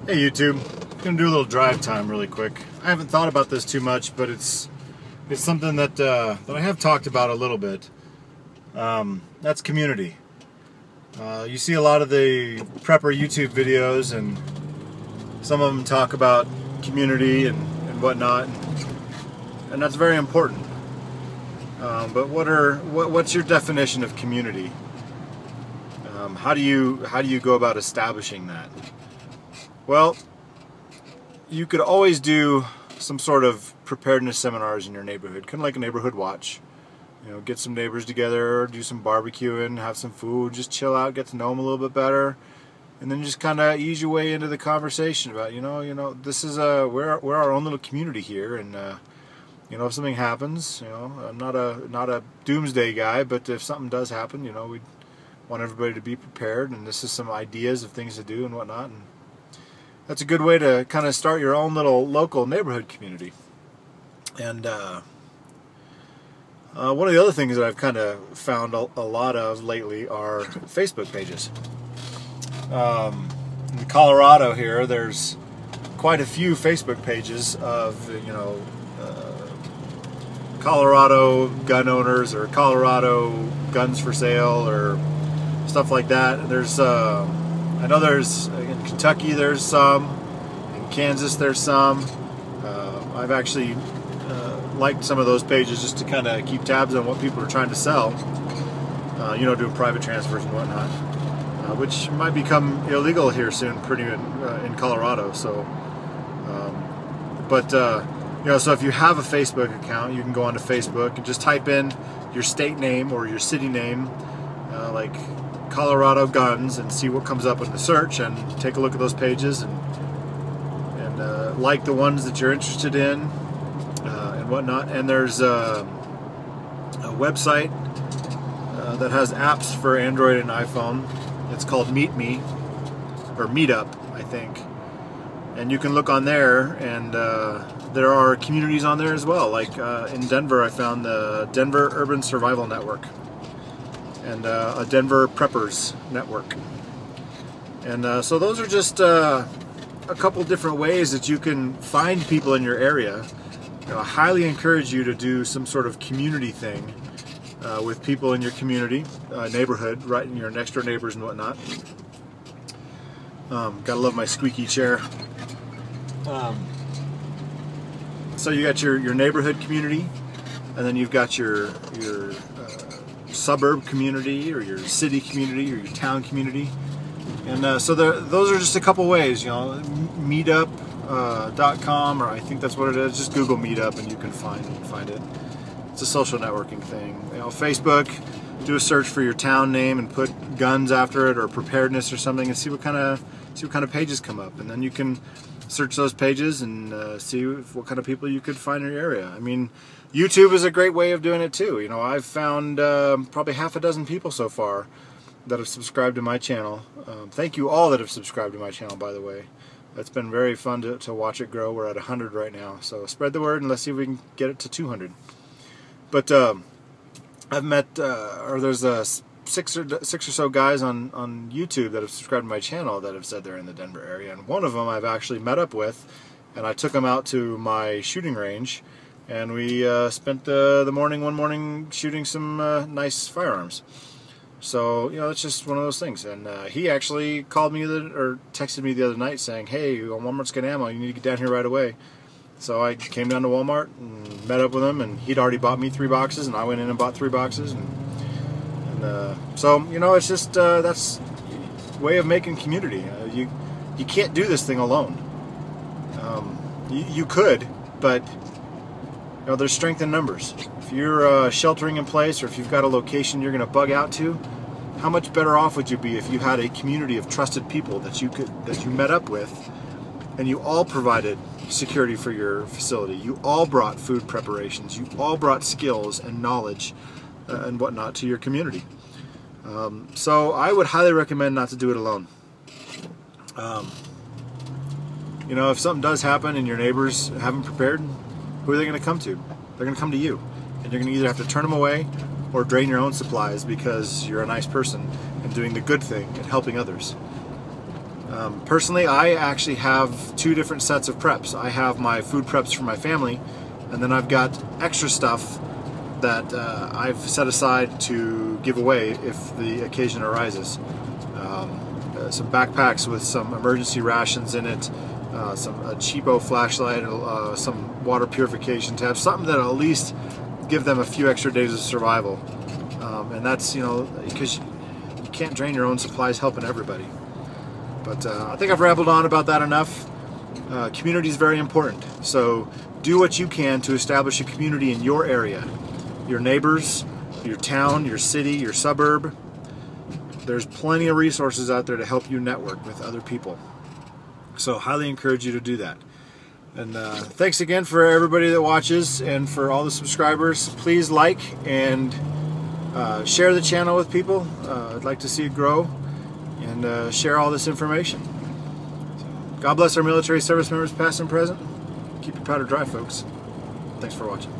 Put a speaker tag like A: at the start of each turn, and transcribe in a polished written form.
A: Hey YouTube, gonna do a little drive time really quick. I haven't thought about this too much, but it's something that I have talked about a little bit. That's community. You see a lot of the prepper YouTube videos, and some of them talk about community and whatnot, and that's very important. But what's your definition of community? How do you go about establishing that? Well, you could always do some sort of preparedness seminars in your neighborhood, kind of like a neighborhood watch. You know, get some neighbors together, do some barbecuing, have some food, just chill out, get to know them a little bit better, and then just kind of ease your way into the conversation about, you know, this is we're our own little community here, and you know, if something happens, you know, I'm not a doomsday guy, but if something does happen, you know, we want everybody to be prepared, and this is some ideas of things to do and whatnot. And that's a good way to kind of start your own little local neighborhood community. And one of the other things that I've kind of found a lot of lately are Facebook pages. In Colorado here, there's quite a few Facebook pages of, you know, Colorado gun owners or Colorado guns for sale or stuff like that. There's I know there's in Kentucky there's some, in Kansas there's some. I've actually liked some of those pages just to kind of keep tabs on what people are trying to sell. You know, doing private transfers and whatnot, which might become illegal here soon, in Colorado. So, you know, so if you have a Facebook account, you can go onto Facebook and just type in your state name or your city name, like Colorado guns, and see what comes up in the search, and take a look at those pages and like the ones that you're interested in and whatnot. And there's a website that has apps for Android and iPhone. It's called Meet Me or Meetup, I think, and you can look on there, and there are communities on there as well. Like in Denver, I found the Denver Urban Survival Network and a Denver Preppers Network. And so those are just a couple different ways that you can find people in your area. You know, I highly encourage you to do some sort of community thing with people in your community, neighborhood, right in your next door neighbors and whatnot. Gotta love my squeaky chair. So you got your neighborhood community, and then you've got your suburb community, or your city community, or your town community. And so those are just a couple ways. You know, meetup.com, or I think that's what it is. Just Google Meetup and you can find it. It's a social networking thing. You know, Facebook, do a search for your town name and put guns after it, or preparedness or something, and see what kind of pages come up, and then you can search those pages and see what kind of people you could find in your area. I mean, YouTube is a great way of doing it too. You know, I've found probably half a dozen people so far that have subscribed to my channel. Thank you all that have subscribed to my channel, by the way. It's been very fun to watch it grow. We're at 100 right now, so spread the word and let's see if we can get it to 200. But I've met, or there's six or so guys on YouTube that have subscribed to my channel that have said they're in the Denver area, and one of them I've actually met up with, and I took him out to my shooting range, and we spent one morning shooting some nice firearms. So, you know, it's just one of those things. And he actually called me or texted me the other night saying, "Hey, Walmart's got ammo, you need to get down here right away." So I came down to Walmart and met up with him, and he'd already bought me 3 boxes, and I went in and bought 3 boxes, and so, you know, it's just that's a way of making community. You can't do this thing alone. You could, but you know, there's strength in numbers. If you're sheltering in place, or if you've got a location you're going to bug out to, how much better off would you be if you had a community of trusted people that you met up with, and you all provided security for your facility? You all brought food preparations. You all brought skills and knowledge and whatnot to your community. So I would highly recommend not to do it alone. You know, if something does happen and your neighbors haven't prepared, who are they going to come to? They're going to come to you, and you're going to either have to turn them away or drain your own supplies because you're a nice person and doing the good thing and helping others. Personally, I actually have 2 different sets of preps. I have my food preps for my family, and then I've got extra stuff that I've set aside to give away if the occasion arises. Some backpacks with some emergency rations in it, a cheapo flashlight, some water purification tabs, something that will at least give them a few extra days of survival. And that's, because you can't drain your own supplies helping everybody. But I think I've rambled on about that enough. Community is very important. So do what you can to establish a community in your area. Your neighbors, your town, your city, your suburb. There's plenty of resources out there to help you network with other people. So highly encourage you to do that. And thanks again for everybody that watches and for all the subscribers. Please like and share the channel with people. I'd like to see it grow and share all this information. So, God bless our military service members past and present. Keep your powder dry, folks. Thanks for watching.